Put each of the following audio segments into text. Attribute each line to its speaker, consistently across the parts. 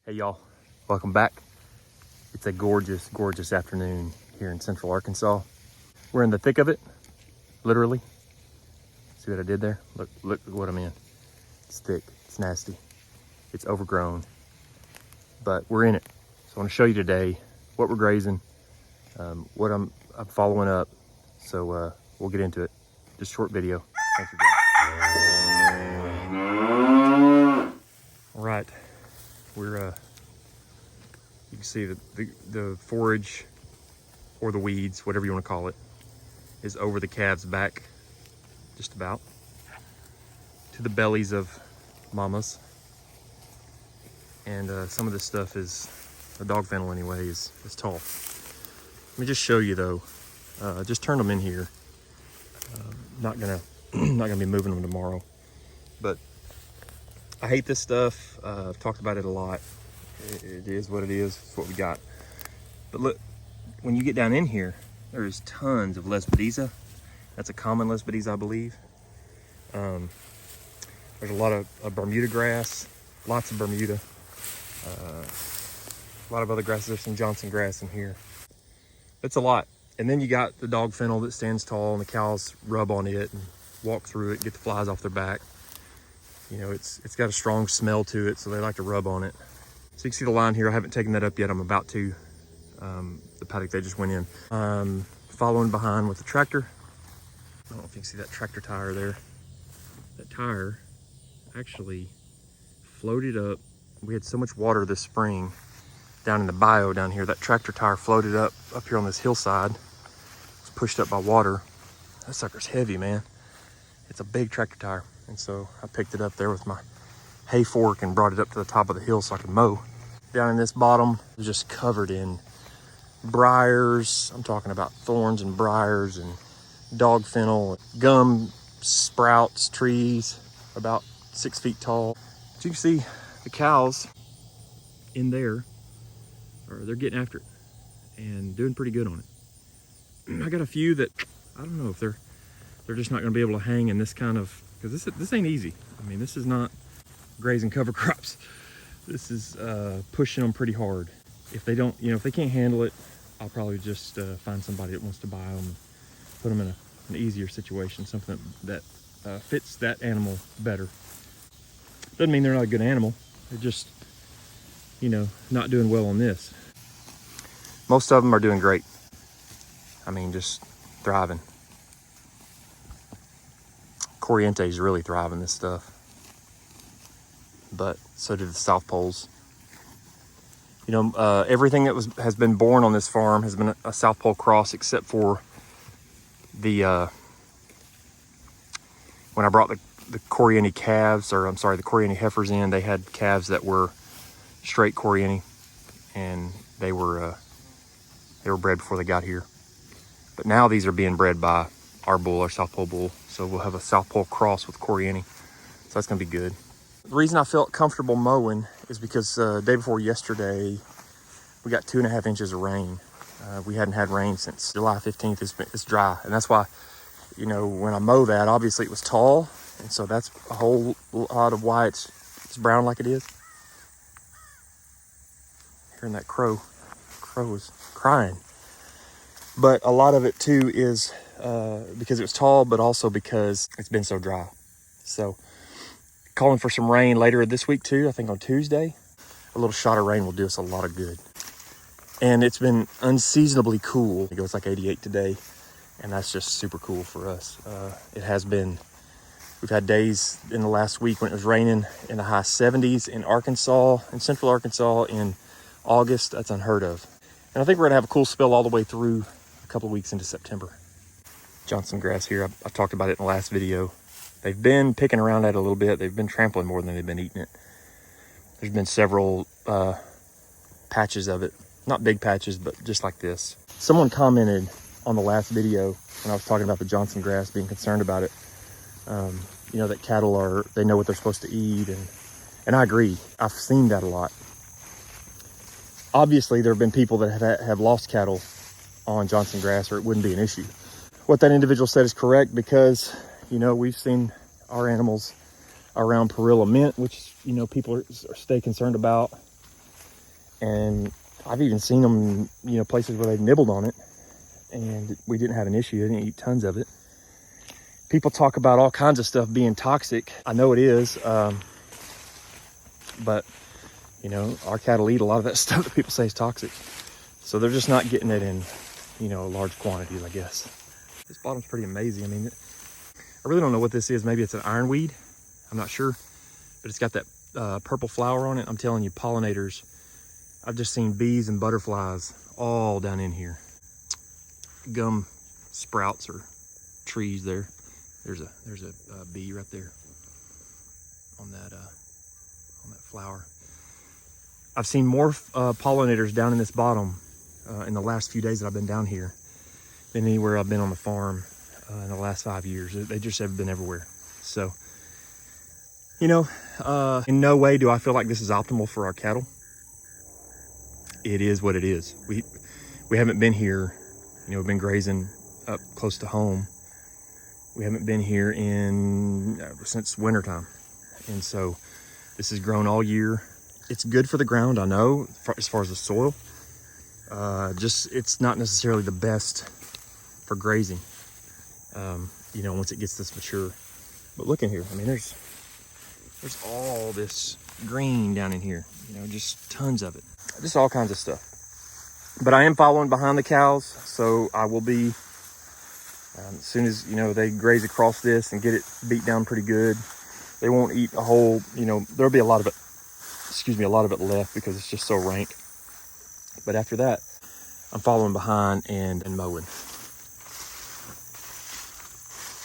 Speaker 1: Hey y'all, welcome back. It's a gorgeous, gorgeous afternoon here in central Arkansas. We're in the thick of it, literally. See what I did there? Look what I'm in. It's thick, it's nasty, it's overgrown, but we're in it. So I want to show you today what we're grazing, what I'm following up. So we'll get into it. Just a short video. Thanks for joining. All right, we're you can see the forage, or the weeds, whatever you want to call it, is over the calves' back, just about to the bellies of mamas. And some of this stuff is a dog fennel anyway, is tall. Let me just show you though. Just turn them in here. Not gonna be moving them tomorrow, but I hate this stuff. I've talked about it a lot. It is what it is. It's what we got. But look, when you get down in here, there's tons of Lesbedeza. That's a common Lesbedeza, I believe. There's a lot of Bermuda grass, lots of Bermuda. A lot of other grasses. There's some Johnson grass in here. It's a lot. And then you got the dog fennel that stands tall, and the cows rub on it and walk through it, get the flies off their back. You know, it's got a strong smell to it, so they like to rub on it. So you can see the line here. I haven't taken that up yet. I'm about to. The paddock they just went in. Following behind with the tractor. I don't know if you can see that tractor tire there. That tire actually floated up. We had so much water this spring down in the bayou down here. That tractor tire floated up here on this hillside. It's pushed up by water. That sucker's heavy, man. It's a big tractor tire. And so I picked it up there with my hay fork and brought it up to the top of the hill so I could mow. Down in this bottom, it was just covered in briars. I'm talking about thorns and briars and dog fennel, gum sprouts, trees about 6 feet tall. As you can see, the cows in there, they're getting after it and doing pretty good on it. I got a few that I don't know if they're just not going to be able to hang in this kind of, because this ain't easy. I mean, this is not grazing cover crops. This is pushing them pretty hard. If they don't, if they can't handle it, I'll probably just find somebody that wants to buy them and put them in an easier situation, something that fits that animal better. Doesn't mean they're not a good animal. They're just, not doing well on this. Most of them are doing great. I mean, just thriving. Corriente is really thriving this stuff. But so did the South Poles. Everything that has been born on this farm has been a South Pole cross, except for the when I brought the Corriente calves, or I'm sorry, the Corriente heifers in, they had calves that were straight Corriente, and they were bred before they got here. But now these are being bred by our bull, our South Pole bull. So we'll have a South Pole cross with Corriente. So that's gonna be good. The reason I felt comfortable mowing is because day before yesterday, we got 2.5 inches of rain. We hadn't had rain since July 15th. It's dry. And that's why, when I mow that, obviously it was tall. And so that's a whole lot of why it's brown like it is. Hearing that crow is crying. But a lot of it too is because it was tall, but also because it's been so dry. So calling for some rain later this week too. I think on Tuesday, a little shot of rain will do us a lot of good. And it's been unseasonably cool. It's like 88 today, and that's just super cool for us. It has been. We've had days in the last week when it was raining in the high 70s in Arkansas, in central Arkansas in August. That's unheard of. And I think we're gonna have a cool spell all the way through a couple of weeks into September. Johnson grass here. I talked about it in the last video. They've been picking around at it a little bit. They've been trampling more than they've been eating it. There's been several patches of it. Not big patches, but just like this. Someone commented on the last video when I was talking about the Johnson grass, being concerned about it. That cattle they know what they're supposed to eat. And I agree. I've seen that a lot. Obviously, there have been people that have lost cattle on Johnson grass, or it wouldn't be an issue. What that individual said is correct, because we've seen our animals around Perilla mint, which people stay concerned about. And I've even seen them, you know, places where they've nibbled on it and we didn't have an issue. They didn't eat tons of it. People talk about all kinds of stuff being toxic. I know it is, but you know, our cattle eat a lot of that stuff that people say is toxic. So they're just not getting it in, you know, large quantities, I guess. This bottom's pretty amazing. I mean, I really don't know what this is. Maybe it's an ironweed. I'm not sure, but it's got that purple flower on it. I'm telling you, pollinators. I've just seen bees and butterflies all down in here. Gum sprouts or trees there. There's a bee right there on that flower. I've seen more pollinators down in this bottom in the last few days that I've been down here than anywhere I've been on the farm in the last 5 years. They just have been everywhere. So, you know, in no way do I feel like this is optimal for our cattle. It is what it is. We haven't been here, you know, we've been grazing up close to home. We haven't been here since wintertime. And so this has grown all year. It's good for the ground, I know, as far as the soil. Just, it's not necessarily the best for grazing, you know, once it gets this mature. But look in here, I mean, there's all this green down in here, you know, just tons of it. Just all kinds of stuff. But I am following behind the cows, so I will be, as soon as, you know, they graze across this and get it beat down pretty good, they won't eat a whole, you know, there'll be a lot of it left because it's just so rank. But after that, I'm following behind and mowing.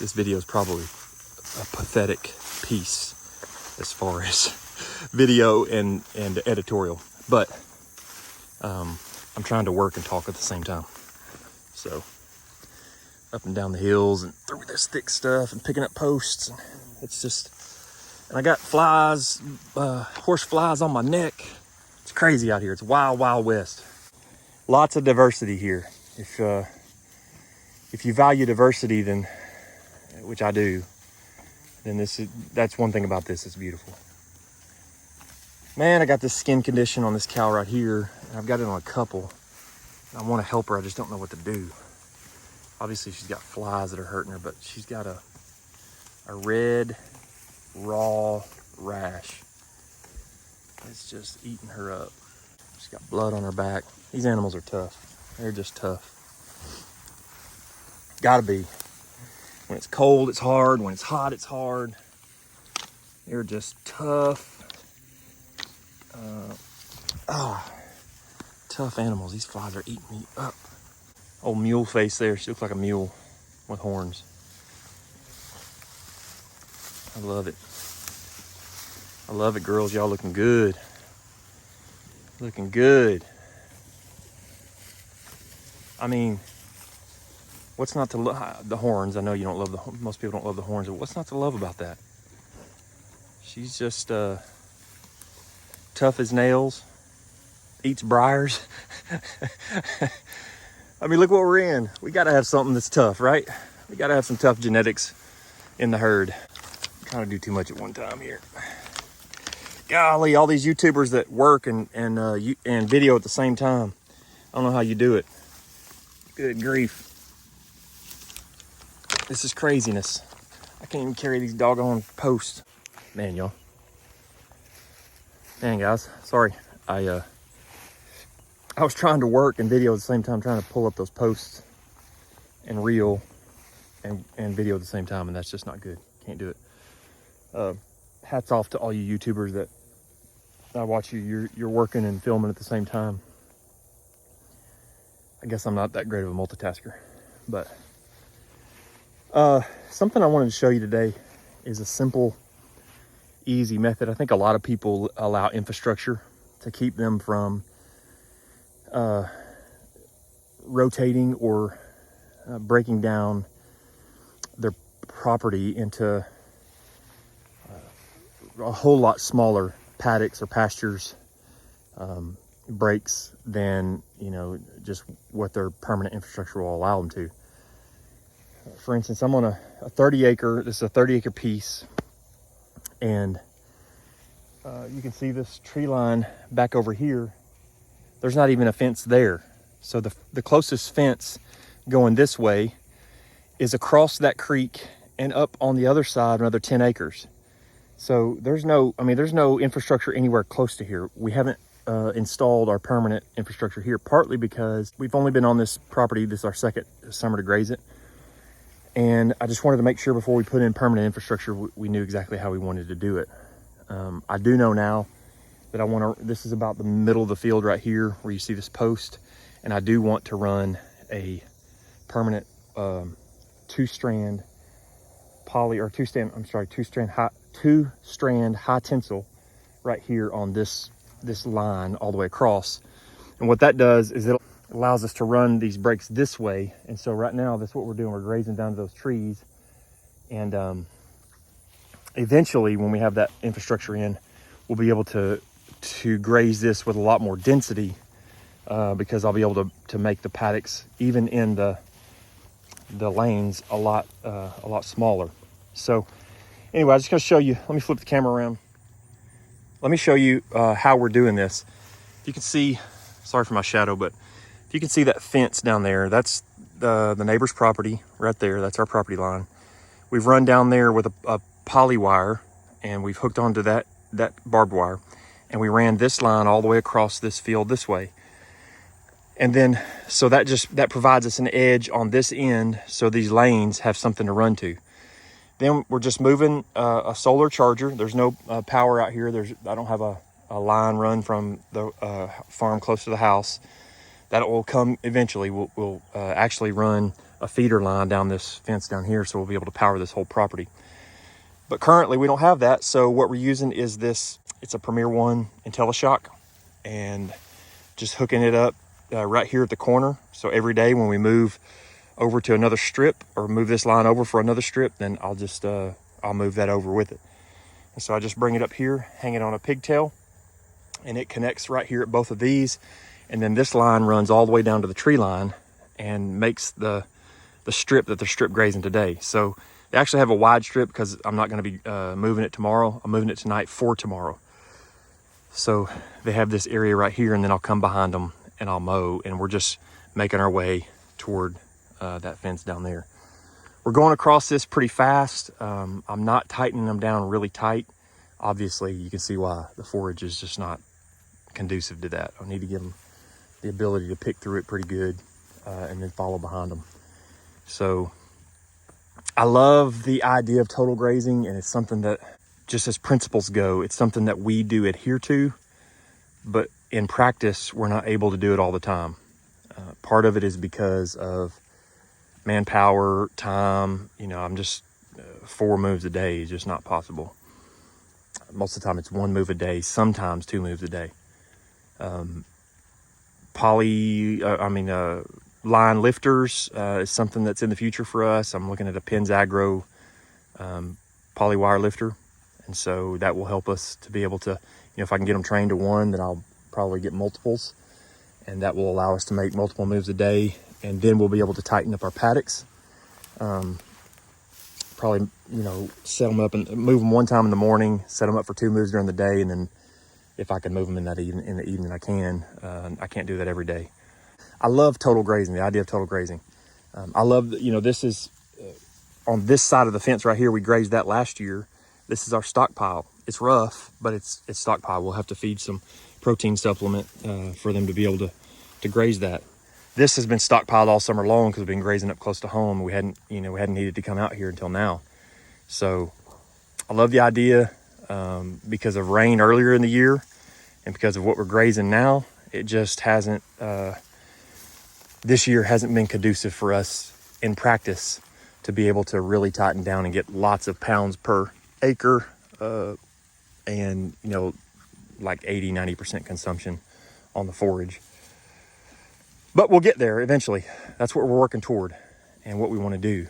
Speaker 1: This video is probably a pathetic piece as far as video and editorial, but I'm trying to work and talk at the same time. So up and down the hills and through this thick stuff and picking up posts. And it's just, and I got flies, horse flies on my neck. It's crazy out here. It's wild, wild west. Lots of diversity here. If you value diversity, then, which I do, then that's one thing about this. It's beautiful. Man, I got this skin condition on this cow right here. And I've got it on a couple. I want to help her. I just don't know what to do. Obviously, she's got flies that are hurting her, but she's got a red, raw rash. It's just eating her up. She's got blood on her back. These animals are tough. They're just tough. Gotta be. When it's cold, it's hard. When it's hot, it's hard. They're just tough. Tough animals. These flies are eating me up. Old mule face there. She looks like a mule with horns. I love it. I love it, girls. Y'all looking good. Looking good. I mean, what's not to love? The horns. I know you don't love most people don't love the horns, but what's not to love about that? She's just tough as nails. Eats briars. I mean, look what we're in. We got to have something that's tough, right? We got to have some tough genetics in the herd. Kind of do too much at one time here. Golly, all these YouTubers that work and video at the same time. I don't know how you do it. Good grief. This is craziness. I can't even carry these doggone posts. Man, y'all. Man, guys, sorry. I was trying to work and video at the same time, trying to pull up those posts and reel and video at the same time, and that's just not good. Can't do it. Hats off to all you YouTubers that I watch you. You're working and filming at the same time. I guess I'm not that great of a multitasker, but something I wanted to show you today is a simple, easy method. I think a lot of people allow infrastructure to keep them from rotating or breaking down their property into a whole lot smaller paddocks or pastures, breaks than, you know, just what their permanent infrastructure will allow them to. For instance, I'm on a 30 acre, this is a 30 acre piece, and you can see this tree line back over here there's not even a fence there. So the closest fence going this way is across that creek and up on the other side another 10 acres. So there's no infrastructure anywhere close to here. We haven't installed our permanent infrastructure here, partly because we've only been on this property, this is our second summer to graze it. And I just wanted to make sure before we put in permanent infrastructure, we knew exactly how we wanted to do it. I do know now that this is about the middle of the field right here where you see this post. And I do want to run a permanent two-strand high tensile right here on this line all the way across. And what that does is it allows us to run these breaks this way. And so right now, that's what we're doing. We're grazing down to those trees. And eventually, when we have that infrastructure in, we'll be able to graze this with a lot more density because I'll be able to make the paddocks, even in the lanes, a lot smaller. So anyway, I'm just gonna show you, let me flip the camera around. Let me show you how we're doing this. You can see, sorry for my shadow, but if you can see that fence down there, that's the neighbor's property right there. That's our property line. We've run down there with a poly wire, and we've hooked onto that barbed wire, and we ran this line all the way across this field this way. And then, so that provides us an edge on this end, so these lanes have something to run to. Then we're just moving a solar charger. There's no power out here. I don't have a line run from the farm close to the house. That will come eventually. We'll actually run a feeder line down this fence down here, so we'll be able to power this whole property. But currently we don't have that, so what we're using is this. It's a Premier One IntelliShock, and just hooking it up right here at the corner. So every day when we move over to another strip or move this line over for another strip, then I'll move that over with it. And so I just bring it up here, hang it on a pigtail, and it connects right here at both of these. And then this line runs all the way down to the tree line and makes the strip that they're strip grazing today. So they actually have a wide strip because I'm not going to be moving it tomorrow. I'm moving it tonight for tomorrow. So they have this area right here, and then I'll come behind them and I'll mow, and we're just making our way toward that fence down there. We're going across this pretty fast. I'm not tightening them down really tight. Obviously, you can see why. The forage is just not conducive to that. I need to give them the ability to pick through it pretty good and then follow behind them. So I love the idea of total grazing, and it's something that, just as principles go, it's something that we do adhere to, but in practice, we're not able to do it all the time. Part of it is because of manpower, time. I'm just 4 moves a day is just not possible. Most of the time it's 1 move a day, sometimes 2 moves a day. Line lifters is something that's in the future for us. I'm looking at a Penn's Agro poly wire lifter. And so that will help us to be able to, if I can get them trained to 1, then I'll probably get multiples. And that will allow us to make multiple moves a day. And then we'll be able to tighten up our paddocks. Probably, set them up and move them 1 time in the morning, set them up for 2 moves during the day. And then if I can move them in the evening, I can. I can't do that every day. I love total grazing, the idea of total grazing. I love that, this is on this side of the fence right here. We grazed that last year. This is our stockpile. It's rough, but it's stockpile. We'll have to feed some protein supplement for them to be able to graze that. This has been stockpiled all summer long because we've been grazing up close to home. We hadn't needed to come out here until now. So I love the idea because of rain earlier in the year and because of what we're grazing now. It just hasn't, this year hasn't been conducive for us in practice to be able to really tighten down and get lots of pounds per acre and, like 80-90% consumption on the forage. But we'll get there eventually. That's what we're working toward and what we want to do.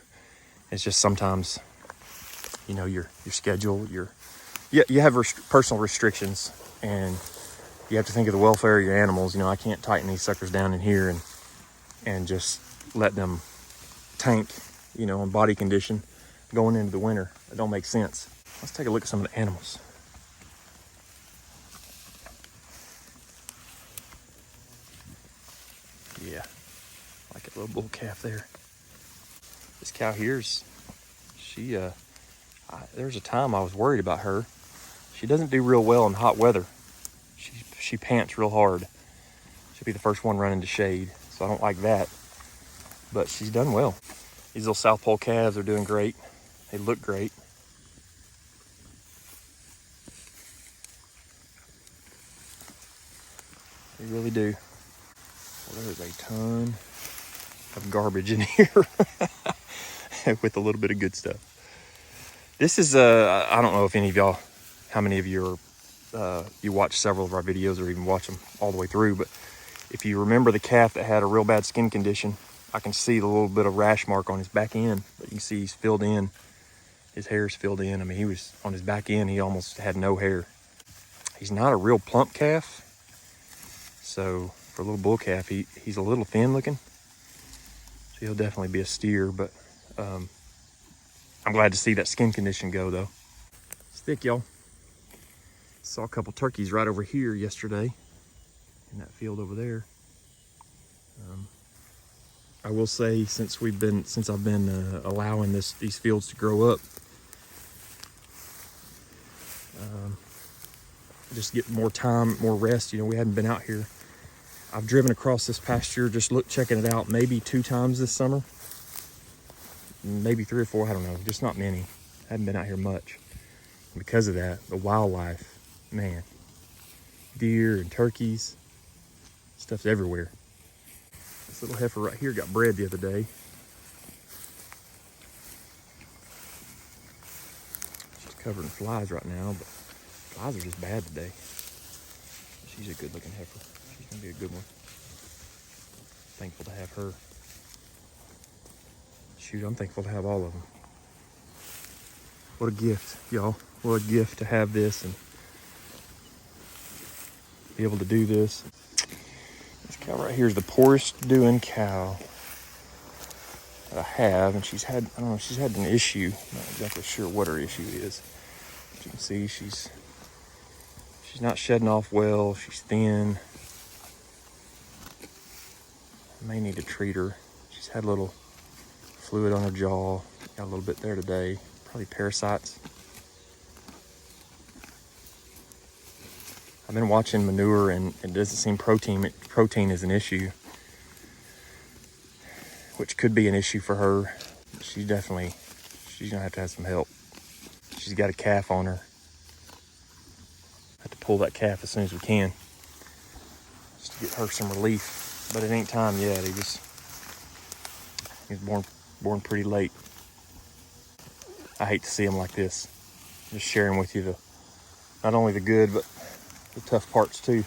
Speaker 1: It's just sometimes, your schedule, you have personal restrictions, and you have to think of the welfare of your animals. I can't tighten these suckers down in here and just let them tank, on body condition going into the winter. It don't make sense. Let's take a look at some of the animals. Like a little bull calf there. This cow here's, there's a time I was worried about her. She doesn't do real well in hot weather. She pants real hard. She'll be the first one running to shade, so I don't like that. But she's done well. These little South Pole calves are doing great. They look great. They really do. Well, there's a ton of garbage in here with a little bit of good stuff. This is, I don't know if any of y'all, how many of you are, you watch several of our videos or even watch them all the way through, but if you remember the calf that had a real bad skin condition, I can see the little bit of rash mark on his back end, but you can see he's filled in. His hair's filled in. I mean, he was on his back end, he almost had no hair. He's not a real plump calf. So for a little bull calf, he's a little thin looking. So he'll definitely be a steer, but I'm glad to see that skin condition go though. It's thick, y'all. Saw a couple turkeys right over here yesterday in that field over there. I will say, since I've been allowing these fields to grow up, just get more time, more rest. You know, we hadn't been out here. I've driven across this pasture, just checking it out, maybe 2 times this summer, maybe 3 or 4. I don't know, just not many. Haven't been out here much. And because of that, the wildlife, man, deer and turkeys, stuff's everywhere. This little heifer right here got bred the other day. She's covered in flies right now, but flies are just bad today. She's a good looking heifer. She's gonna be a good one. Thankful to have her. Shoot, I'm thankful to have all of them. What a gift, y'all. What a gift to have this and be able to do this. This cow right here is the poorest doing cow that I have, and she's had an issue. I'm not exactly sure what her issue is. But you can see she's not shedding off well. She's thin. I may need to treat her. She's had a little fluid on her jaw. Got a little bit there today. Probably parasites. I've been watching manure, and it doesn't seem protein is an issue, which could be an issue for her. She's gonna have to have some help. She's got a calf on her. Have to pull that calf as soon as we can, just to get her some relief. But it ain't time yet. He was born pretty late. I hate to see him like this. Just sharing with you not only the good, but the tough parts too.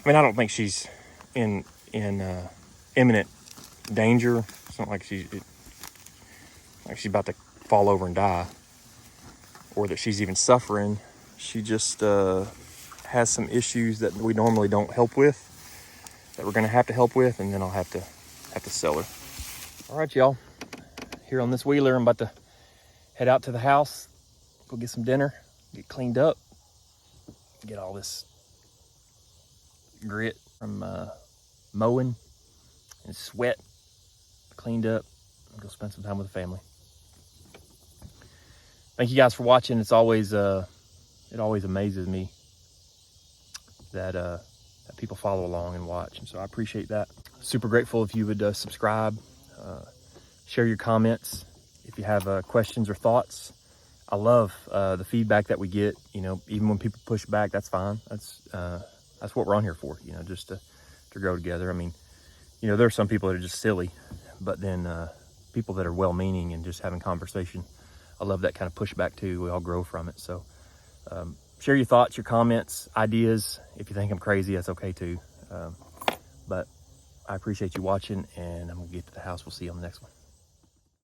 Speaker 1: I mean, I don't think she's in imminent danger. It's not like she's about to fall over and die, or that she's even suffering. She just has some issues that we normally don't help with, that we're gonna have to help with, and then I'll have to sell her. All right, y'all. Here on this wheeler, I'm about to head out to the house, go get some dinner, get cleaned up, get all this grit from mowing and sweat cleaned up, and go spend some time with the family. Thank you guys for watching. It's always it always amazes me that people follow along and watch, and so I appreciate that. Super grateful if you would subscribe, share your comments if you have questions or thoughts. I love the feedback that we get. You know, even when people push back, that's fine. That's what we're on here for. You know, just to grow together. I mean, you know, there are some people that are just silly, but then people that are well-meaning and just having conversation, I love that kind of pushback too. We all grow from it. So share your thoughts, your comments, ideas. If you think I'm crazy, that's okay too. But I appreciate you watching, and I'm gonna get to the house. We'll see you on the next one.